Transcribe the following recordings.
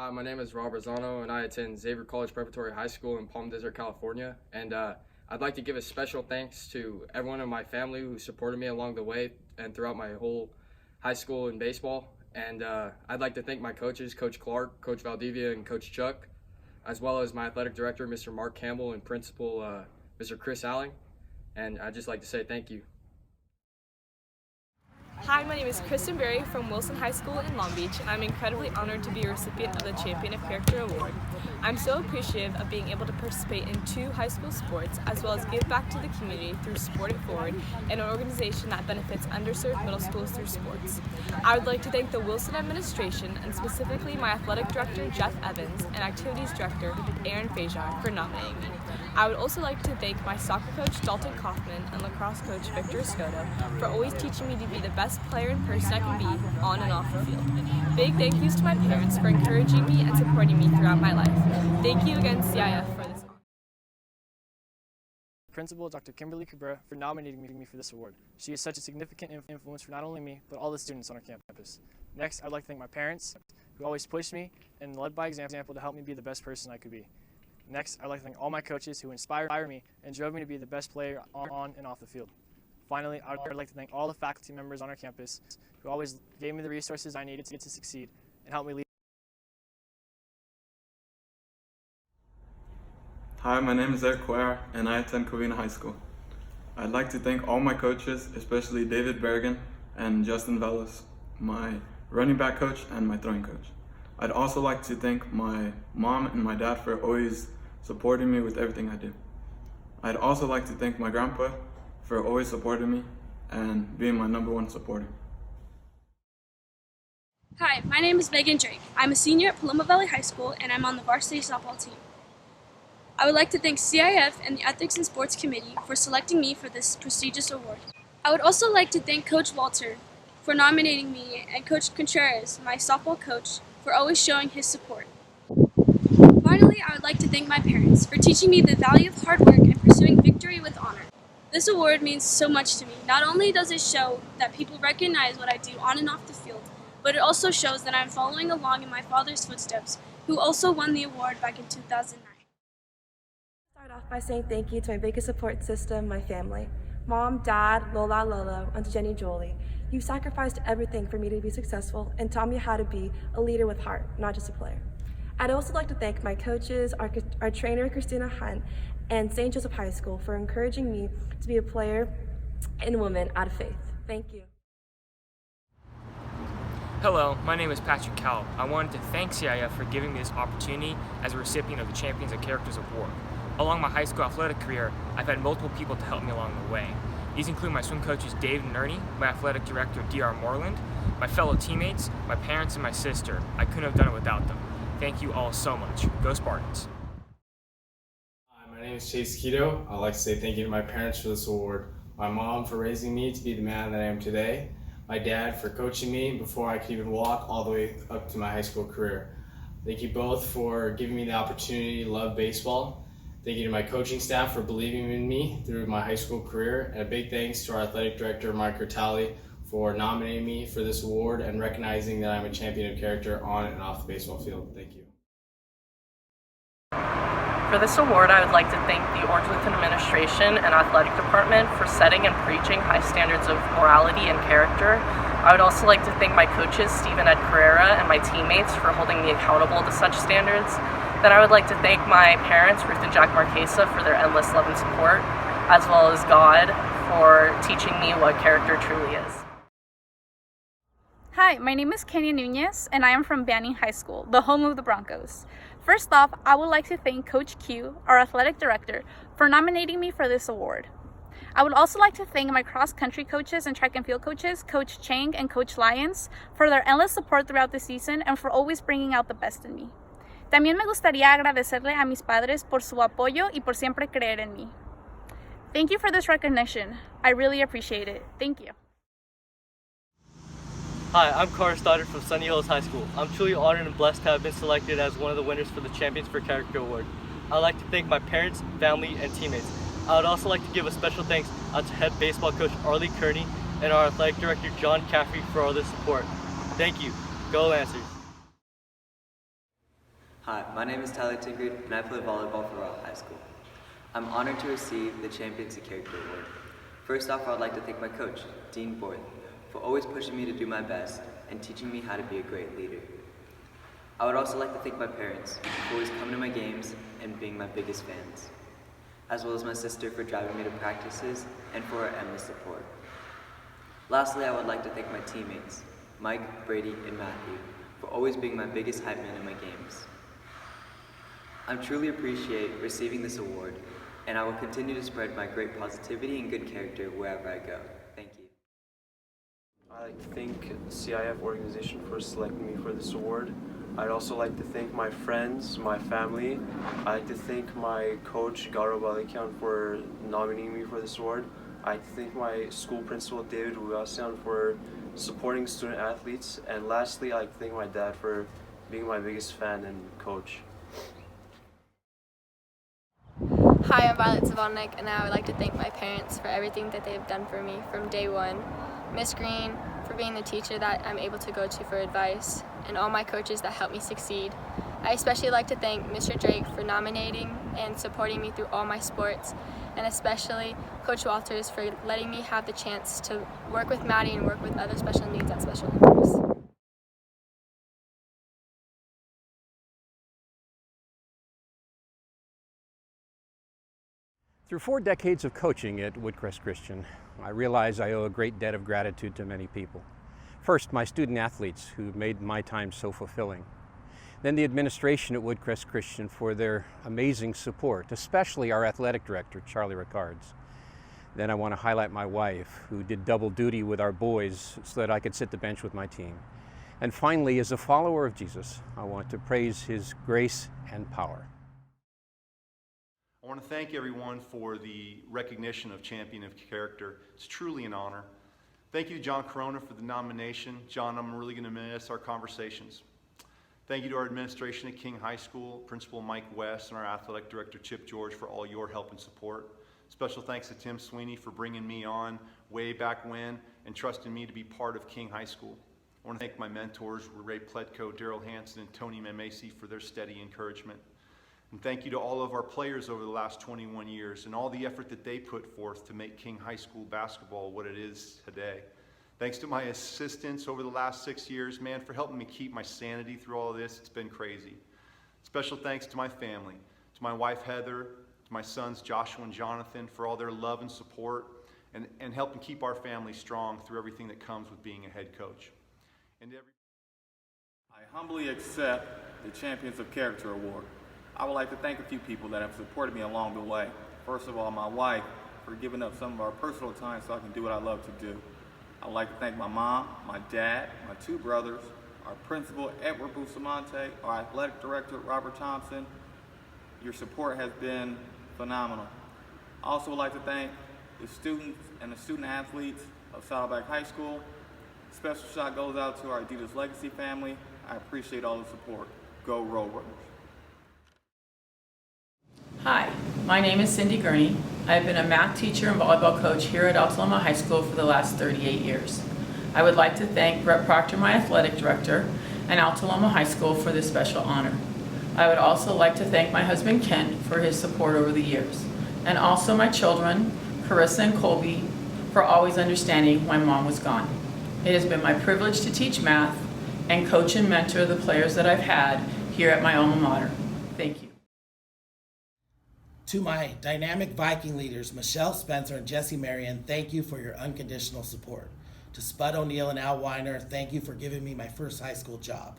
Hi, my name is Arzano, and I attend Xavier College Preparatory High School in Palm Desert, California. And I'd like to give a special thanks to everyone in my family who supported me along the way and throughout my whole high school in baseball. And I'd like to thank my coaches, Coach Clark, Coach Valdivia, and Coach Chuck, as well as my athletic director, Mr. Mark Campbell, and principal, Mr. Chris Alling. And I'd just like to say thank you. Hi, my name is Kristin from Wilson High School in Long Beach, and I'm incredibly honored to be a recipient of the Champion of Character Award. I'm so appreciative of being able to participate in 2 high school sports, as well as give back to the community through Sport It Forward, an organization that benefits underserved middle schools through sports. I would like to thank the Wilson administration, and specifically my athletic director, Jeff Evans, and activities director, Aaron Fajar, for nominating me. I would also like to thank my soccer coach, Dalton Kaufman, and lacrosse coach, Victor Escoto, for always teaching me to be the best player and person I can be on and off the field. Big thank yous to my parents for encouraging me and supporting me throughout my life. Thank you again, CIF, for this honor. Principal Dr. Kimberly Cabrera for nominating me for this award. She is such a significant influence for not only me, but all the students on our campus. Next, I'd like to thank my parents, who always pushed me and led by example to help me be the best person I could be. Next, I'd like to thank all my coaches who inspired me and drove me to be the best player on and off the field. Finally, I would like to thank all the faculty members on our campus who always gave me the resources I needed to succeed and helped me lead. Hi, my name is Eric Cuellar, and I attend Covina High School. I'd like to thank all my coaches, especially David Bergen and Justin Velas, my running back coach and my throwing coach. I'd also like to thank my mom and my dad for always supporting me with everything I do. I'd also like to thank my grandpa for always supporting me and being my #1 supporter. Hi, my name is Megan Drake. I'm a senior at Paloma Valley High School, and I'm on the varsity softball team. I would like to thank CIF and the Ethics and Sports Committee for selecting me for this prestigious award. I would also like to thank Coach Walter for nominating me and Coach Contreras, my softball coach, for always showing his support. Finally, I would like to thank my parents for teaching me the value of hard work and pursuing victory with honor. This award means so much to me. Not only does it show that people recognize what I do on and off the field, but it also shows that I'm following along in my father's footsteps, who also won the award back in 2009. Start off by saying thank you to my biggest support system, my family. Mom, Dad, Lola, Lolo, and Jenny, Jolie. You sacrificed everything for me to be successful and taught me how to be a leader with heart, not just a player. I'd also like to thank my coaches, our trainer, Christina Hunt, and St. Joseph High School for encouraging me to be a player and a woman out of faith. Thank you. Hello, my name is Patrick Cowell. I wanted to thank CIF for giving me this opportunity as a recipient of the Champions of Characters Award. Along my high school athletic career, I've had multiple people to help me along the way. These include my swim coaches Dave and Ernie, my athletic director D.R. Moreland, my fellow teammates, my parents, and my sister. I couldn't have done it without them. Thank you all so much. Go Spartans. Hi, my name is Chase Keto. I'd like to say thank you to my parents for this award, my mom for raising me to be the man that I am today, my dad for coaching me before I could even walk all the way up to my high school career. Thank you both for giving me the opportunity to love baseball. Thank you to my coaching staff for believing in me through my high school career, and a big thanks to our athletic director, Mike Curtali, for nominating me for this award and recognizing that I'm a champion of character on and off the baseball field. Thank you. For this award, I would like to thank the Orange-Lutheran Administration and Athletic Department for setting and preaching high standards of morality and character. I would also like to thank my coaches, Stephen Ed Carrera, and my teammates for holding me accountable to such standards. Then I would like to thank my parents, Ruth and Jack Marquesa, for their endless love and support, as well as God for teaching me what character truly is. Hi, my name is Kenya Nunez, and I am from Banning High School, the home of the Broncos. First off, I would like to thank Coach Q, our athletic director, for nominating me for this award. I would also like to thank my cross-country coaches and track and field coaches, Coach Chang and Coach Lyons, for their endless support throughout the season and for always bringing out the best in me. También me gustaría agradecerle a mis padres por su apoyo y por siempre creer en mí. Thank you for this recognition. I really appreciate it. Thank you. Hi, I'm Carr Stoddard from Sunny Hills High School. I'm truly honored and blessed to have been selected as one of the winners for the Champions for Character Award. I'd like to thank my parents, family, and teammates. I would also like to give a special thanks out to head baseball coach Arlie Kearney and our athletic director John Caffrey for all their support. Thank you. Go Lancers. Hi, my name is Tyler Tinkard, and I play volleyball for Royal High School. I'm honored to receive the Champions of Character Award. First off, I would like to thank my coach, Dean Borth, for always pushing me to do my best and teaching me how to be a great leader. I would also like to thank my parents for always coming to my games and being my biggest fans, as well as my sister for driving me to practices and for her endless support. Lastly, I would like to thank my teammates, Mike, Brady, and Matthew, for always being my biggest hype man in my games. I truly appreciate receiving this award, and I will continue to spread my great positivity and good character wherever I go. Thank you. I'd like to thank the CIF organization for selecting me for this award. I'd also like to thank my friends, my family. I'd like to thank my coach, Garo Balikian, for nominating me for this award. I'd like to thank my school principal, David Ugassian, for supporting student athletes. And lastly, I'd like to thank my dad for being my biggest fan and coach. Hi, I'm Violet Zavodnik, and I would like to thank my parents for everything that they have done for me from day one. Miss Green for being the teacher that I'm able to go to for advice, and all my coaches that helped me succeed. I especially like to thank Mr. Drake for nominating and supporting me through all my sports, and especially Coach Walters for letting me have the chance to work with Maddie and work with other special needs at Special Olympics. Through 4 decades of coaching at Woodcrest Christian, I realize I owe a great debt of gratitude to many people. First, my student athletes who made my time so fulfilling. Then the administration at Woodcrest Christian for their amazing support, especially our athletic director, Charlie Ricards. Then I want to highlight my wife, who did double duty with our boys so that I could sit the bench with my team. And finally, as a follower of Jesus, I want to praise his grace and power. I want to thank everyone for the recognition of Champion of Character. It's truly an honor. Thank you to John Corona for the nomination. John, I'm really going to miss our conversations. Thank you to our administration at King High School, Principal Mike West, and our athletic director Chip George for all your help and support. Special thanks to Tim Sweeney for bringing me on way back when and trusting me to be part of King High School. I want to thank my mentors, Ray Pletko, Daryl Hanson, and Tony Memesi for their steady encouragement. And thank you to all of our players over the last 21 years and all the effort that they put forth to make King High School basketball what it is today. Thanks to my assistants over the last 6 years, man, for helping me keep my sanity through all of this. It's been crazy. Special thanks to my family, to my wife Heather, to my sons Joshua and Jonathan for all their love and support and helping keep our family strong through everything that comes with being a head coach. I humbly accept the Champions of Character Award. I would like to thank a few people that have supported me along the way. First of all, my wife for giving up some of our personal time so I can do what I love to do. I would like to thank my mom, my dad, my 2 brothers, our principal, Edward Bustamante, our athletic director, Robert Thompson. Your support has been phenomenal. I also would like to thank the students and the student athletes of Saddleback High School. Special shout goes out to our Adidas Legacy family. I appreciate all the support. Go Roll Runners. Hi, my name is Cindy Gurney. I've been a math teacher and volleyball coach here at Altaloma High School for the last 38 years. I would like to thank Brett Proctor, my athletic director, and Altaloma High School for this special honor. I would also like to thank my husband Kent for his support over the years, and also my children, Carissa and Colby, for always understanding when Mom was gone. It has been my privilege to teach math and coach and mentor the players that I've had here at my alma mater. Thank you. To my dynamic Viking leaders, Michelle Spencer and Jesse Marion, thank you for your unconditional support. To Spud O'Neill and Al Weiner, thank you for giving me my first high school job.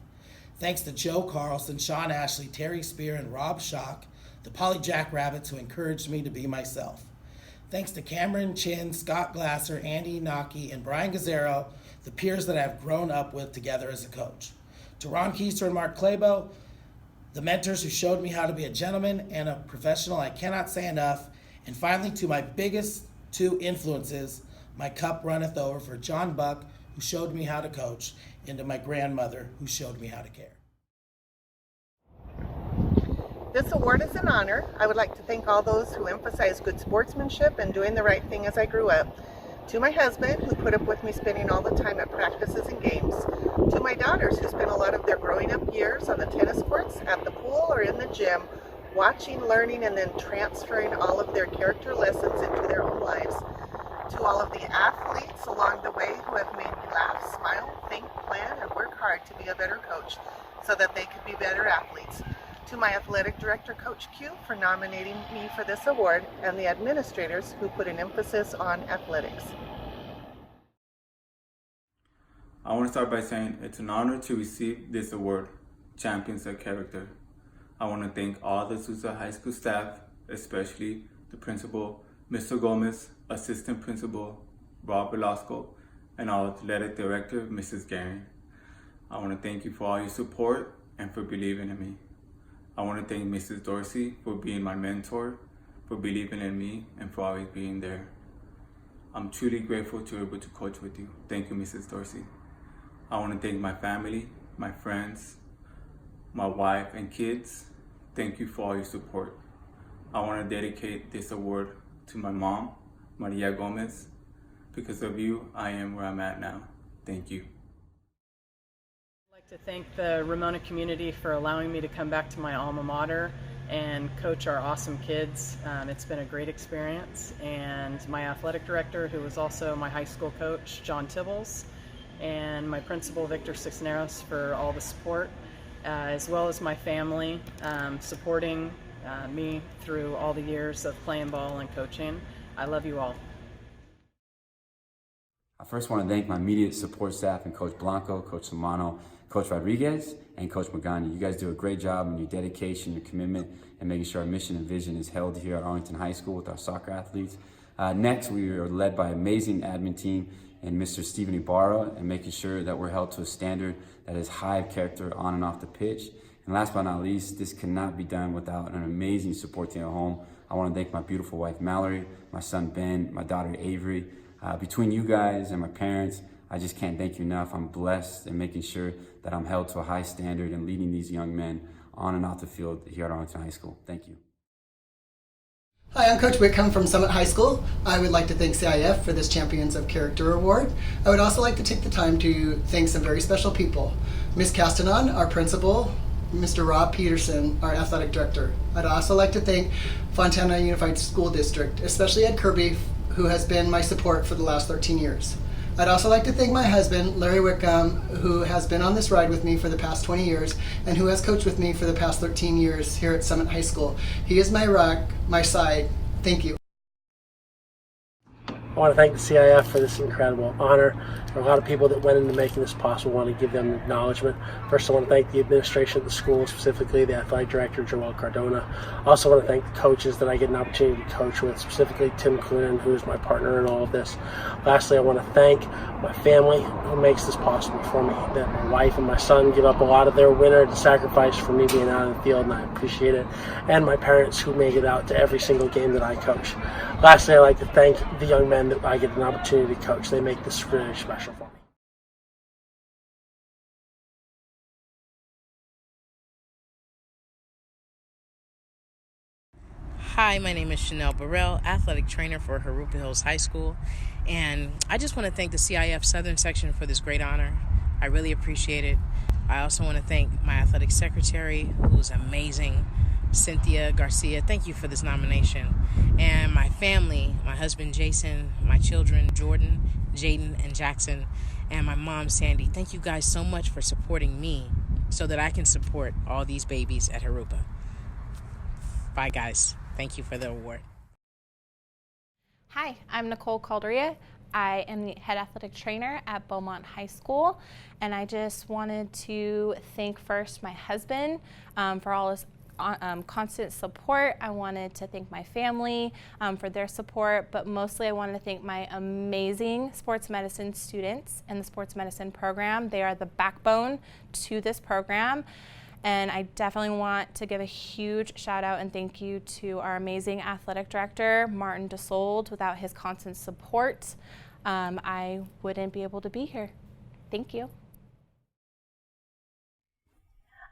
Thanks to Joe Carlson, Sean Ashley, Terry Spear, and Rob Schock, the Polly Jackrabbits who encouraged me to be myself. Thanks to Cameron Chin, Scott Glasser, Andy Naki, and Brian Gazzaro, the peers that I've grown up with together as a coach. To Ron Keister and Mark Clabo, the mentors who showed me how to be a gentleman and a professional, I cannot say enough. And finally, to my biggest 2 influences, my cup runneth over, for John Buck, who showed me how to coach, and to my grandmother, who showed me how to care. This award is an honor. I would like to thank all those who emphasize good sportsmanship and doing the right thing as I grew up. To my husband, who put up with me spending all the time at practices and games. To my daughters who spend a lot of their growing up years on the tennis courts, at the pool, or in the gym, watching, learning, and then transferring all of their character lessons into their own lives. To all of the athletes along the way who have made me laugh, smile, think, plan, and work hard to be a better coach so that they could be better athletes. To my athletic director, Coach Q, for nominating me for this award, and the administrators who put an emphasis on athletics. I want to start by saying it's an honor to receive this award, Champions of Character. I want to thank all the Sousa High School staff, especially the principal, Mr. Gomez, assistant principal, Rob Velasco, and our athletic director, Mrs. Guerin. I want to thank you for all your support and for believing in me. I want to thank Mrs. Dorsey for being my mentor, for believing in me, and for always being there. I'm truly grateful to be able to coach with you. Thank you, Mrs. Dorsey. I want to thank my family, my friends, my wife and kids. Thank you for all your support. I want to dedicate this award to my mom, Maria Gomez. Because of you, I am where I'm at now. Thank you. I'd like to thank the Ramona community for allowing me to come back to my alma mater and coach our awesome kids. It's been a great experience. And my athletic director, who was also my high school coach, John Tibbles, and my principal, Victor Cisneros, for all the support, as well as my family supporting me through all the years of playing ball and coaching. I love you all. I first want to thank my immediate support staff and Coach Blanco, Coach Samano, Coach Rodriguez, and Coach Magani. You guys do a great job in your dedication, your commitment, and making sure our mission and vision is held here at Arlington High School with our soccer athletes. Next, we are led by an amazing admin team and Mr. Stephen Ibarra, and making sure that we're held to a standard that is high of character on and off the pitch. And last but not least, this cannot be done without an amazing support team at home. I want to thank my beautiful wife, Mallory, my son, Ben, my daughter, Avery. Between you guys and my parents, I just can't thank you enough. I'm blessed in making sure that I'm held to a high standard and leading these young men on and off the field here at Arlington High School. Thank you. Hi, I'm Coach Whitcomb from Summit High School. I would like to thank CIF for this Champions of Character Award. I would also like to take the time to thank some very special people. Ms. Castanon, our principal, Mr. Rob Peterson, our athletic director. I'd also like to thank Fontana Unified School District, especially Ed Kirby, who has been my support for the last 13 years. I'd also like to thank my husband, Larry Whitcomb, who has been on this ride with me for the past 20 years and who has coached with me for the past 13 years here at Summit High School. He is my rock, my side. Thank you. I want to thank the CIF for this incredible honor. There are a lot of people that went into making this possible. I want to give them acknowledgement. First, I want to thank the administration of the school, specifically the athletic director, Joel Cardona. I also want to thank the coaches that I get an opportunity to coach with, specifically Tim Quinn, who is my partner in all of this. Lastly, I want to thank my family who makes this possible for me. That my wife and my son give up a lot of their winter to sacrifice for me being out on the field, and I appreciate it. And my parents who make it out to every single game that I coach. Lastly, I'd like to thank the young men that I get an opportunity to coach. They make this really special for me. Hi, my name is Chanel Burrell, athletic trainer for Harupa Hills High School, and I just want to thank the CIF-SOUTHERN section for this great honor. I really appreciate it. I also want to thank my athletic secretary, who's amazing, Cynthia Garcia. Thank you for this nomination. And my family, my husband Jason, my children Jordan, Jaden, and Jackson, and my mom Sandy. Thank you guys so much for supporting me so that I can support all these babies at Harupa. Bye guys. Thank you for the award. Hi, I'm Nicole Calderia. I am the head athletic trainer at Beaumont High School, and I just wanted to thank first my husband for all his constant support. I wanted to thank my family for their support, but mostly I wanted to thank my amazing sports medicine students in the sports medicine program. They are the backbone to this program. And I definitely want to give a huge shout out and thank you to our amazing athletic director, Martin DeSold. Without his constant support, I wouldn't be able to be here. Thank you.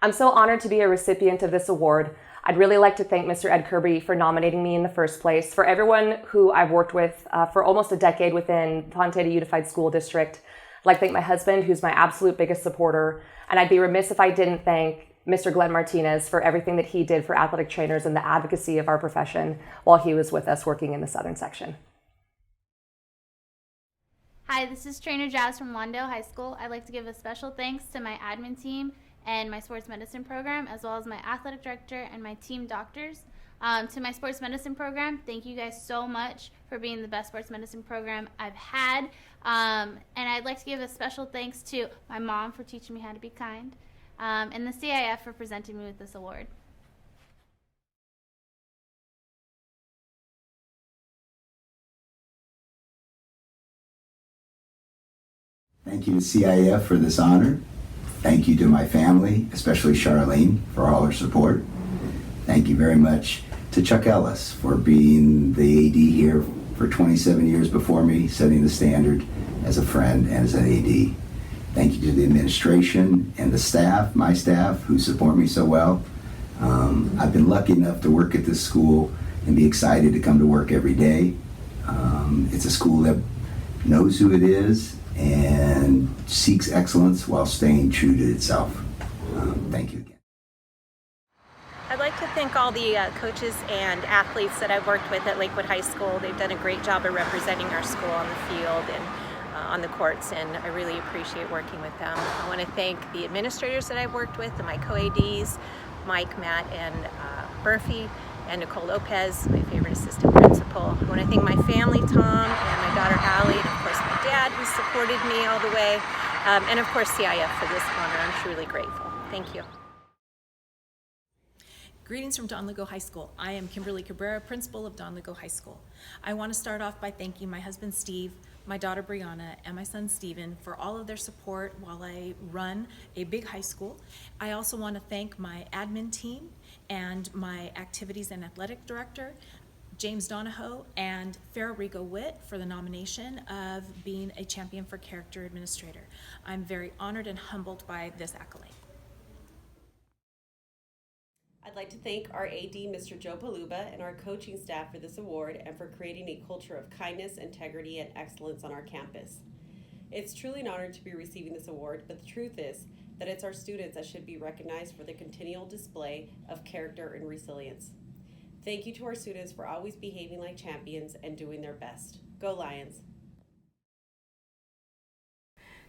I'm so honored to be a recipient of this award. I'd really like to thank Mr. Ed Kirby for nominating me in the first place, for everyone who I've worked with for almost a decade within Fontana Unified School District. I'd like to thank my husband, who's my absolute biggest supporter. And I'd be remiss if I didn't thank Mr. Glenn Martinez for everything that he did for athletic trainers and the advocacy of our profession while he was with us working in the Southern section. Hi, this is Trainer Jazz from LAWNDALE High School. I'd like to give a special thanks to my admin team and my sports medicine program, as well as my athletic director and my team doctors. To my sports medicine program, thank you guys so much for being the best sports medicine program I've had. And I'd like to give a special thanks to my mom for teaching me how to be kind, and the CIF for presenting me with this award. Thank you to CIF for this honor. Thank you to my family, especially Charlene, for all her support. Thank you very much to Chuck Ellis for being the AD here for 27 years before me, setting the standard as a friend and as an AD. Thank you to the administration and the staff, my staff, who support me so well. I've been lucky enough to work at this school and be excited to come to work every day. It's a school that knows who it is and seeks excellence while staying true to itself. Thank you again. I'd like to thank all the coaches and athletes that I've worked with at Lakewood High School. They've done a great job of representing our school on the field and on the courts, and I really appreciate working with them. I want to thank the administrators that I've worked with and my co-ADs, Mike, Matt, and Murphy, and Nicole Lopez, my favorite assistant principal. I want to thank my family, Tom, and my daughter Allie, and of course my dad, who supported me all the way, and of course CIF for this honor. I'm truly grateful. Thank you. Greetings from Don Lugo High School. I am Kimberly Cabrera, principal of Don Lugo High School. I want to start off by thanking my husband Steve, my daughter Brianna, and my son Steven for all of their support while I run a big high school. I also want to thank my admin team and my activities and athletic director, James Donahoe and Farrah Rigo Witt, for the nomination of being a champion for character administrator. I'm very honored and humbled by this accolade. I'd like to thank our AD, Mr. Joe Paluba, and our coaching staff for this award and for creating a culture of kindness, integrity, and excellence on our campus. It's truly an honor to be receiving this award, but the truth is that it's our students that should be recognized for the continual display of character and resilience. Thank you to our students for always behaving like champions and doing their best. Go Lions!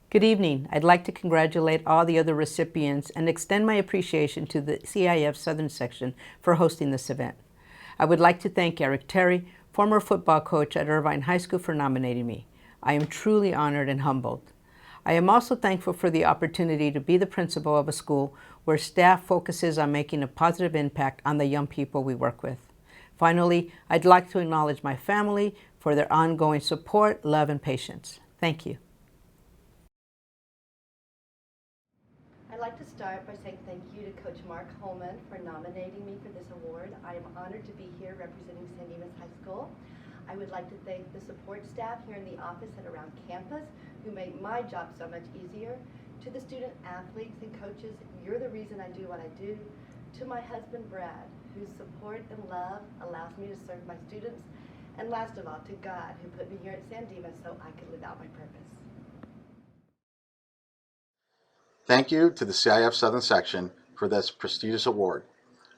Good evening. I'd like to congratulate all the other recipients and extend my appreciation to the CIF-SOUTHERN section for hosting this event. I would like to thank Eric Terry, former football coach at Irvine High School, for nominating me. I am truly honored and humbled. I am also thankful for the opportunity to be the principal of a school where staff focuses on making a positive impact on the young people we work with. Finally, I'd like to acknowledge my family for their ongoing support, love, and patience. Thank you. I'd like to start by saying thank you to Coach Mark Holman for nominating me for this award. I am honored to be here representing San Dimas High School. I would like to thank the support staff here in the office and around campus who make my job so much easier. To the student athletes and coaches, you're the reason I do what I do. To my husband Brad, whose support and love allows me to serve my students. And last of all, to God, who put me here at San Dimas so I could live out my purpose. Thank you to the CIF-SOUTHERN section for this prestigious award.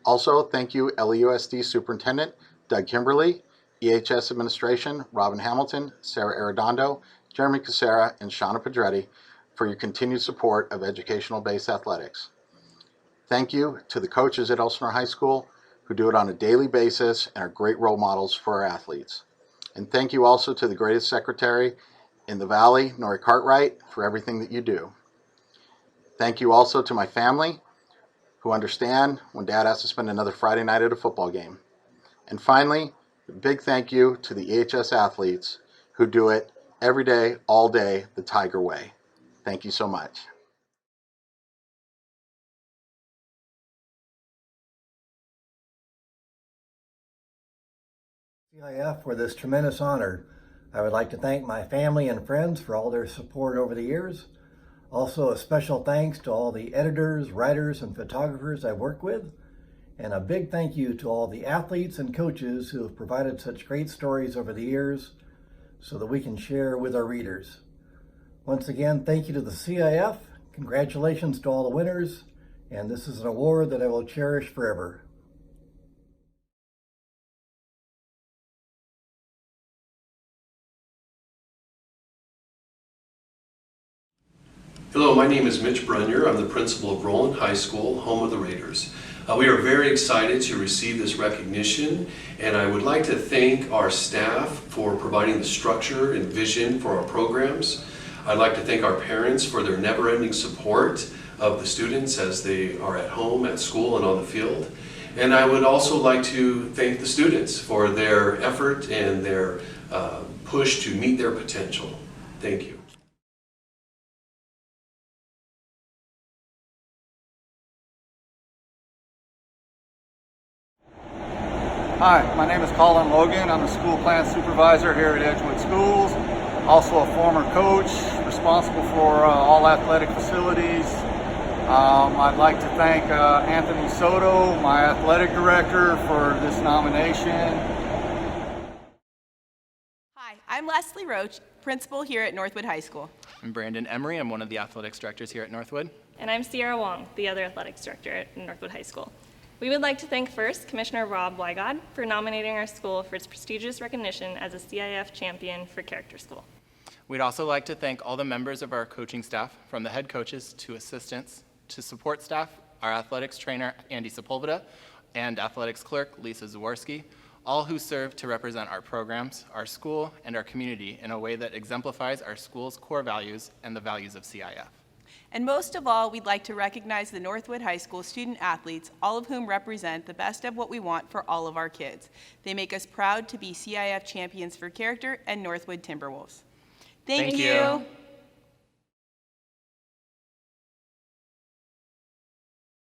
Also, thank you LAUSD Superintendent Doug Kimberly, EHS Administration Robin Hamilton, Sarah Arredondo, Jeremy Casera, and Shauna Pedretti for your continued support of educational-based athletics. Thank you to the coaches at Elsinore High School who do it on a daily basis and are great role models for our athletes. And thank you also to the greatest secretary in the Valley, Nori Cartwright, for everything that you do. Thank you also to my family, who understand when Dad has to spend another Friday night at a football game. And finally, a big thank you to the EHS athletes who do it every day, all day, the Tiger way. Thank you so much. CIF for this tremendous honor. I would like to thank my family and friends for all their support over the years. Also, a special thanks to all the editors, writers, and photographers I work with. And a big thank you to all the athletes and coaches who have provided such great stories over the years so that we can share with our readers. Once again, thank you to the CIF. Congratulations to all the winners. And this is an award that I will cherish forever. Hello, my name is Mitch Brunyer. I'm the principal of Roland High School, home of the Raiders. We are very excited to receive this recognition, and I would like to thank our staff for providing the structure and vision for our programs. I'd like to thank our parents for their never-ending support of the students as they are at home, at school, and on the field. And I would also like to thank the students for their effort and their push to meet their potential. Thank you. Hi, my name is Colin Logan. I'm the school plant supervisor here at Edgewood Schools. Also a former coach, responsible for all athletic facilities. I'd like to thank Anthony Soto, my athletic director, for this nomination. Hi, I'm Leslie Roach, principal here at Northwood High School. I'm Brandon Emery. I'm one of the athletics directors here at Northwood. And I'm Sierra Wong, the other athletics director at Northwood High School. We would like to thank first Commissioner Rob Wygod for nominating our school for its prestigious recognition as a CIF champion for Character School. We'd also like to thank all the members of our coaching staff, from the head coaches to assistants to support staff, our athletics trainer Andy Sepulveda and athletics clerk Lisa Zaworski, all who serve to represent our programs, our school, and our community in a way that exemplifies our school's core values and the values of CIF. And most of all, we'd like to recognize the Northwood High School student athletes, all of whom represent the best of what we want for all of our kids. They make us proud to be CIF champions for character and Northwood Timberwolves. Thank you.